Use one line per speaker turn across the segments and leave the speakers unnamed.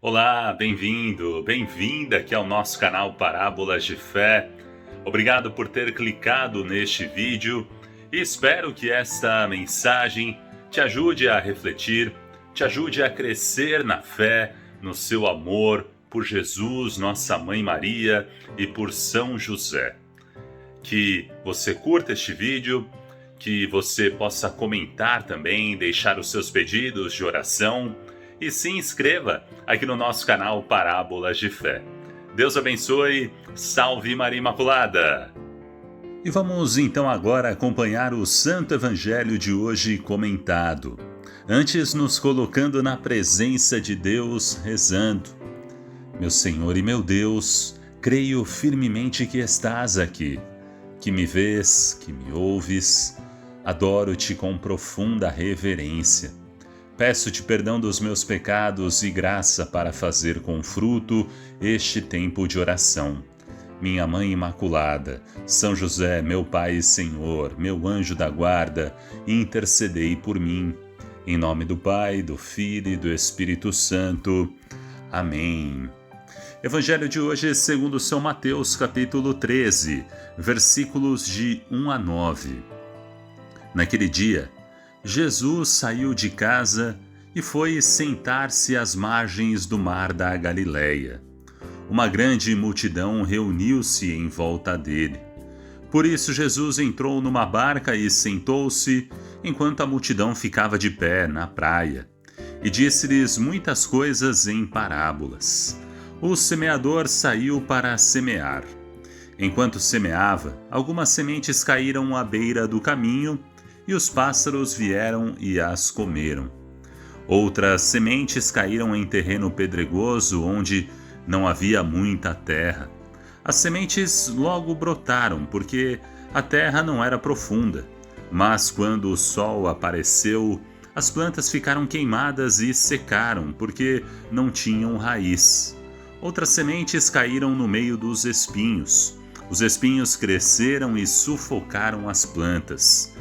Olá, bem-vindo, bem-vinda aqui ao nosso canal Parábolas de Fé. Obrigado por ter clicado neste vídeo e espero que esta mensagem te ajude a refletir, te ajude a crescer na fé, no seu amor por Jesus, nossa Mãe Maria e por São José. Que você curta este vídeo, que você possa comentar também, deixar os seus pedidos de oração e se inscreva aqui no nosso canal Parábolas de Fé. Deus abençoe, salve Maria Imaculada! E vamos então agora acompanhar o Santo Evangelho de hoje comentado. Antes nos colocando na presença de Deus, rezando. Meu Senhor e meu Deus, creio firmemente que estás aqui, que me vês, que me ouves. Adoro-te com profunda reverência. Peço-te perdão dos meus pecados e graça para fazer com fruto este tempo de oração. Minha Mãe Imaculada, São José, meu Pai e Senhor, meu anjo da guarda, intercedei por mim. Em nome do Pai, do Filho e do Espírito Santo. Amém. Evangelho de hoje segundo São Mateus, capítulo 13, versículos de 1 a 9. Naquele dia, Jesus saiu de casa e foi sentar-se às margens do mar da Galileia. Uma grande multidão reuniu-se em volta dele. Por isso Jesus entrou numa barca e sentou-se, enquanto a multidão ficava de pé na praia, e disse-lhes muitas coisas em parábolas. O semeador saiu para semear. Enquanto semeava, algumas sementes caíram à beira do caminho, e os pássaros vieram e as comeram. Outras sementes caíram em terreno pedregoso, onde não havia muita terra. As sementes logo brotaram, porque a terra não era profunda. Mas quando o sol apareceu, as plantas ficaram queimadas e secaram, porque não tinham raiz. Outras sementes caíram no meio dos espinhos. Os espinhos cresceram e sufocaram as plantas.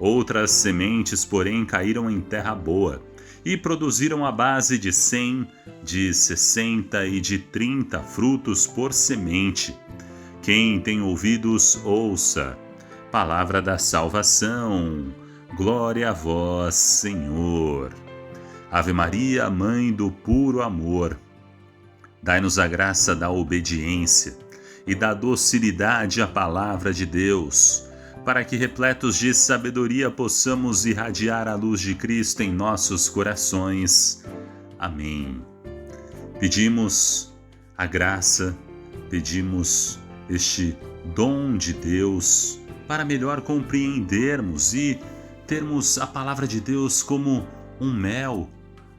Outras sementes, porém, caíram em terra boa e produziram a base de 100, de 60 e de 30 frutos por semente. Quem tem ouvidos, ouça. Palavra da salvação. Glória a vós, Senhor. Ave Maria, Mãe do puro amor. Dai-nos a graça da obediência e da docilidade à palavra de Deus, para que, repletos de sabedoria, possamos irradiar a luz de Cristo em nossos corações. Amém. Pedimos a graça, pedimos este dom de Deus para melhor compreendermos e termos a palavra de Deus como um mel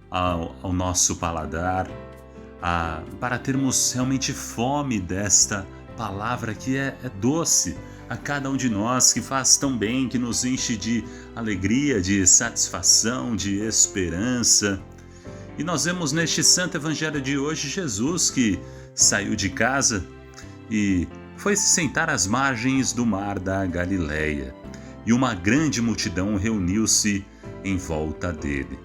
ao nosso paladar, para termos realmente fome desta palavra que é doce a cada um de nós, que faz tão bem, que nos enche de alegria, de satisfação, de esperança. E nós vemos neste Santo Evangelho de hoje Jesus que saiu de casa e foi se sentar às margens do mar da Galileia, e uma grande multidão reuniu-se em volta dele.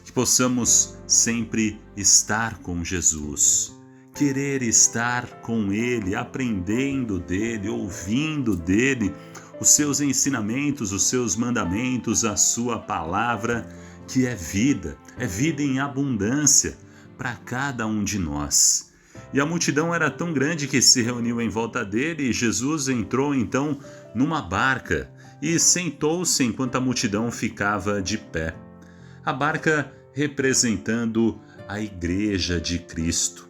Que possamos sempre estar com Jesus, querer estar com Ele, aprendendo dEle, ouvindo dEle, os seus ensinamentos, os seus mandamentos, a sua palavra, que é vida em abundância para cada um de nós. E a multidão era tão grande que se reuniu em volta dele, e Jesus entrou então numa barca e sentou-se enquanto a multidão ficava de pé. A barca representando a Igreja de Cristo.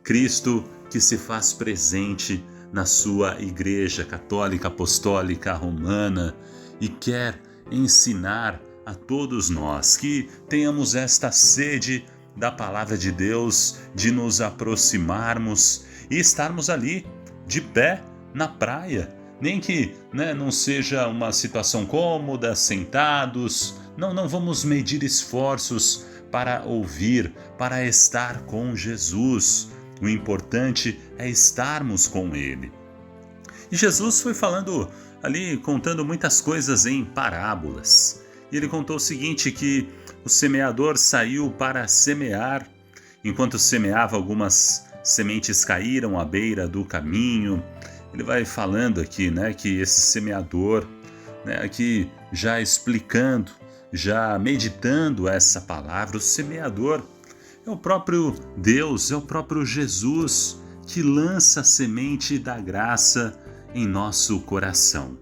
Cristo que se faz presente na sua Igreja Católica Apostólica Romana e quer ensinar a todos nós que tenhamos esta sede da Palavra de Deus, de nos aproximarmos e estarmos ali, de pé, na praia. Nem que não seja uma situação cômoda, sentados. Não vamos medir esforços para ouvir, para estar com Jesus. O importante é estarmos com Ele. E Jesus foi falando ali, contando muitas coisas em parábolas. E ele contou o seguinte, que o semeador saiu para semear enquanto semeava, algumas sementes caíram à beira do caminho. Ele vai falando aqui, né, que esse semeador, né, aqui já explicando, já meditando essa palavra, o semeador é o próprio Deus, é o próprio Jesus que lança a semente da graça em nosso coração.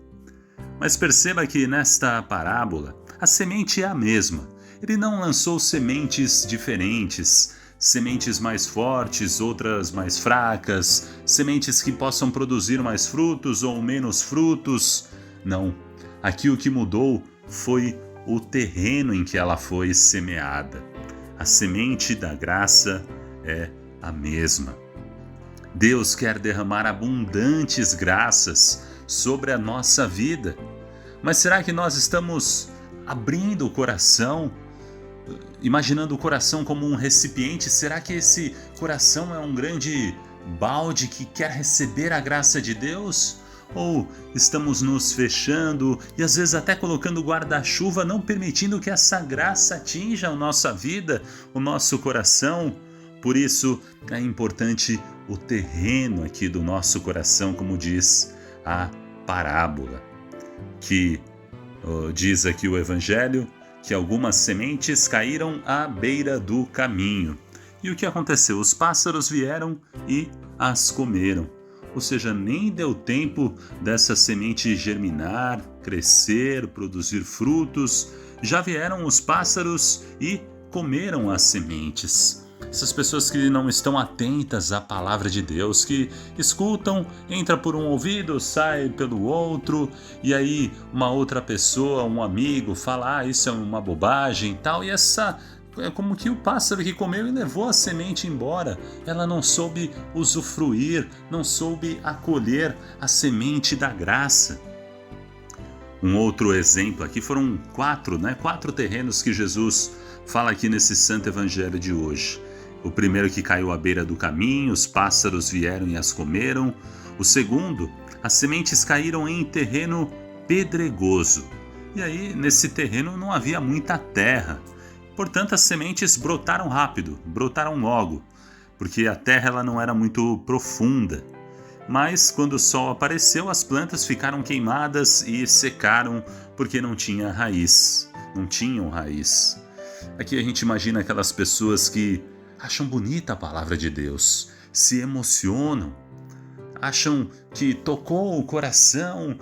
Mas perceba que nesta parábola a semente é a mesma. Ele não lançou sementes diferentes, sementes mais fortes, outras mais fracas, sementes que possam produzir mais frutos ou menos frutos. Não. Aqui o que mudou foi o terreno em que ela foi semeada. A semente da graça é a mesma. Deus quer derramar abundantes graças sobre a nossa vida. Mas será que nós estamos abrindo o coração, imaginando o coração como um recipiente? Será que esse coração é um grande balde que quer receber a graça de Deus? Ou estamos nos fechando e às vezes até colocando guarda-chuva, não permitindo que essa graça atinja a nossa vida, o nosso coração? Por isso é importante o terreno aqui do nosso coração, como diz a parábola, que diz aqui o Evangelho, que algumas sementes caíram à beira do caminho. E o que aconteceu? Os pássaros vieram e as comeram. Ou seja, nem deu tempo dessa semente germinar, crescer, produzir frutos. Já vieram os pássaros e comeram as sementes. Essas pessoas que não estão atentas à palavra de Deus, que escutam, entra por um ouvido, sai pelo outro, e aí uma outra pessoa, um amigo, fala, isso é uma bobagem e tal, e essa é como que o pássaro que comeu e levou a semente embora. Ela não soube usufruir, não soube acolher a semente da graça. Um outro exemplo aqui foram quatro terrenos que Jesus fala aqui nesse Santo Evangelho de hoje. O primeiro que caiu à beira do caminho, os pássaros vieram e as comeram. O segundo, as sementes caíram em terreno pedregoso. E aí, nesse terreno não havia muita terra. Portanto, as sementes brotaram rápido, brotaram logo, porque a terra ela não era muito profunda. Mas quando o sol apareceu, as plantas ficaram queimadas e secaram porque não tinham raiz. Aqui a gente imagina aquelas pessoas que acham bonita a palavra de Deus, se emocionam, acham que tocou o coração,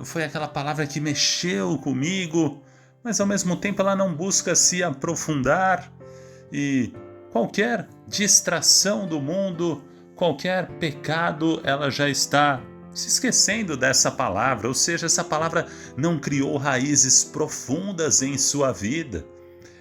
foi aquela palavra que mexeu comigo, mas ao mesmo tempo ela não busca se aprofundar e qualquer distração do mundo, qualquer pecado, ela já está se esquecendo dessa palavra, ou seja, essa palavra não criou raízes profundas em sua vida,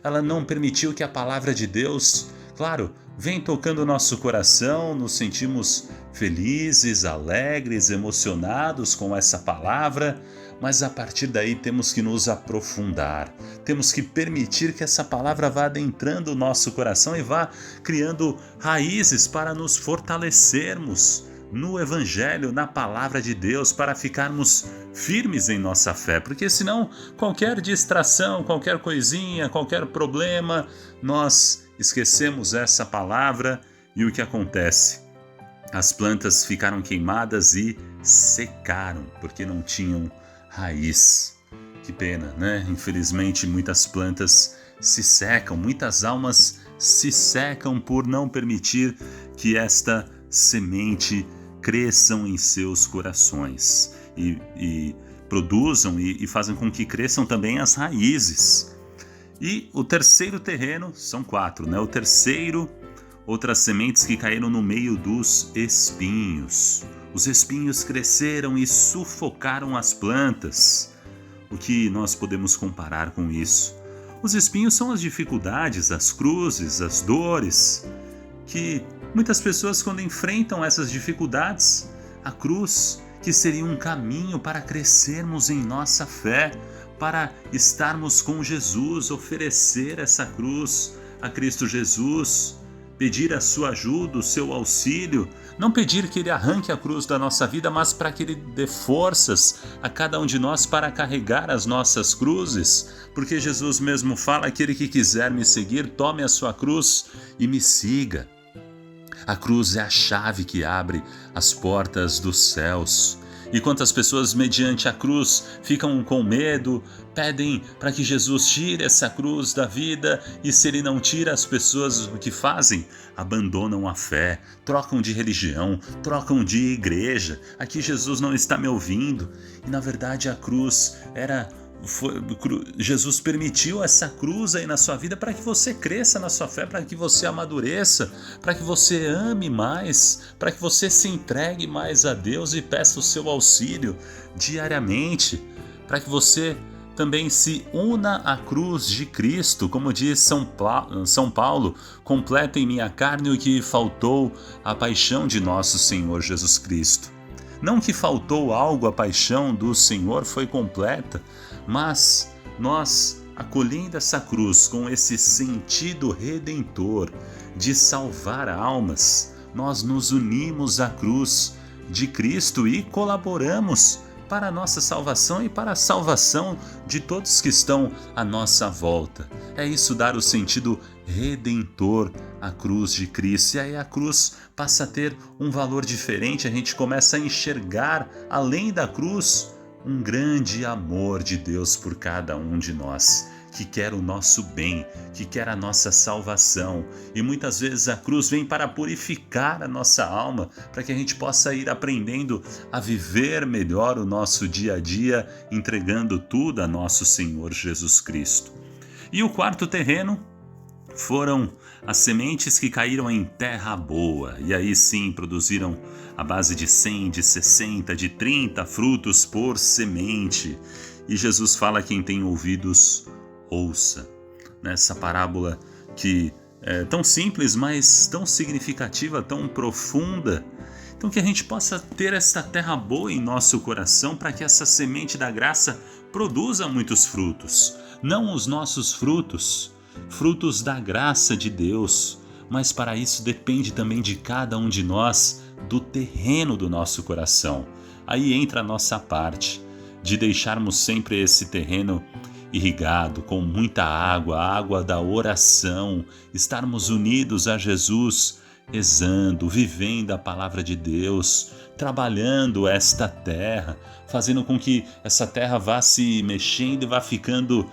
ela não permitiu que a palavra de Deus, claro, vem tocando o nosso coração, nos sentimos felizes, alegres, emocionados com essa palavra, mas a partir daí temos que nos aprofundar, temos que permitir que essa palavra vá adentrando o nosso coração e vá criando raízes para nos fortalecermos no Evangelho, na palavra de Deus, para ficarmos firmes em nossa fé, porque senão qualquer distração, qualquer coisinha, qualquer problema, nós esquecemos essa palavra e o que acontece? As plantas ficaram queimadas e secaram, porque não tinham raiz. Que pena, né? Infelizmente, muitas plantas se secam, muitas almas se secam por não permitir que esta semente cresçam em seus corações e produzam e fazem com que cresçam também as raízes. E o terceiro terreno, são 4, né? O terceiro, outras sementes que caíram no meio dos espinhos. Os espinhos cresceram e sufocaram as plantas. O que nós podemos comparar com isso? Os espinhos são as dificuldades, as cruzes, as dores, que muitas pessoas, quando enfrentam essas dificuldades, a cruz, que seria um caminho para crescermos em nossa fé, para estarmos com Jesus, oferecer essa cruz a Cristo Jesus, pedir a sua ajuda, o seu auxílio, não pedir que Ele arranque a cruz da nossa vida, mas para que Ele dê forças a cada um de nós para carregar as nossas cruzes, porque Jesus mesmo fala: aquele que quiser me seguir, tome a sua cruz e me siga. A cruz é a chave que abre as portas dos céus. E quantas pessoas, mediante a cruz, ficam com medo, pedem para que Jesus tire essa cruz da vida, e se Ele não tira, as pessoas o que fazem? Abandonam a fé, trocam de religião, trocam de igreja. Aqui Jesus não está me ouvindo. E na verdade a cruz Jesus permitiu essa cruz aí na sua vida para que você cresça na sua fé, para que você amadureça, para que você ame mais, para que você se entregue mais a Deus e peça o seu auxílio diariamente, para que você também se una à cruz de Cristo, como diz São Paulo: completa em minha carne o que faltou à paixão de nosso Senhor Jesus Cristo. Não que faltou algo, a paixão do Senhor foi completa, mas nós, acolhendo essa cruz com esse sentido redentor de salvar almas, nós nos unimos à cruz de Cristo e colaboramos para a nossa salvação e para a salvação de todos que estão à nossa volta. É isso, dar o sentido redentor à cruz de Cristo. E aí a cruz passa a ter um valor diferente, a gente começa a enxergar, além da cruz, um grande amor de Deus por cada um de nós, que quer o nosso bem, que quer a nossa salvação. E muitas vezes a cruz vem para purificar a nossa alma, para que a gente possa ir aprendendo a viver melhor o nosso dia a dia, entregando tudo a nosso Senhor Jesus Cristo. E o quarto terreno foram as sementes que caíram em terra boa, e aí sim produziram a base de 100, de 60, de 30 frutos por semente. E Jesus fala: quem tem ouvidos, ouça. Nessa parábola que é tão simples, mas tão significativa, tão profunda. Então que a gente possa ter esta terra boa em nosso coração, para que essa semente da graça produza muitos frutos. Não os nossos frutos da graça de Deus, mas para isso depende também de cada um de nós, do terreno do nosso coração. Aí entra a nossa parte, de deixarmos sempre esse terreno irrigado com muita água, a água da oração, estarmos unidos a Jesus, rezando, vivendo a palavra de Deus, trabalhando esta terra, fazendo com que essa terra vá se mexendo e vá ficando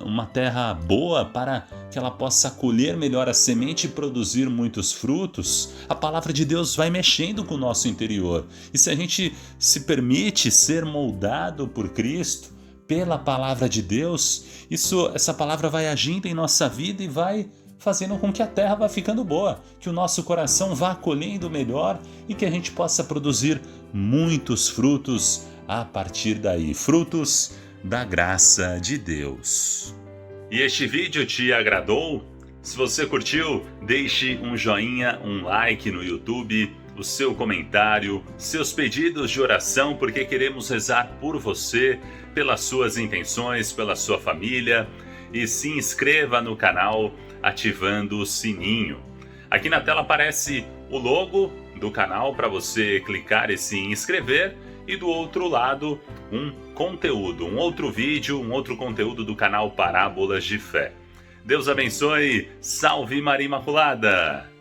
uma terra boa, para que ela possa acolher melhor a semente e produzir muitos frutos. A palavra de Deus vai mexendo com o nosso interior. E se a gente se permite ser moldado por Cristo, pela palavra de Deus, essa palavra vai agindo em nossa vida e vai fazendo com que a terra vá ficando boa, que o nosso coração vá acolhendo melhor e que a gente possa produzir muitos frutos a partir daí, frutos da graça de Deus. E este vídeo te agradou? Se você curtiu, deixe um joinha, um like no YouTube, o seu comentário, seus pedidos de oração, porque queremos rezar por você, pelas suas intenções, pela sua família, e se inscreva no canal ativando o sininho. Aqui na tela aparece o logo do canal para você clicar e se inscrever, e do outro lado um conteúdo, um outro vídeo, um outro conteúdo do canal Parábolas de Fé. Deus abençoe, salve Maria Imaculada!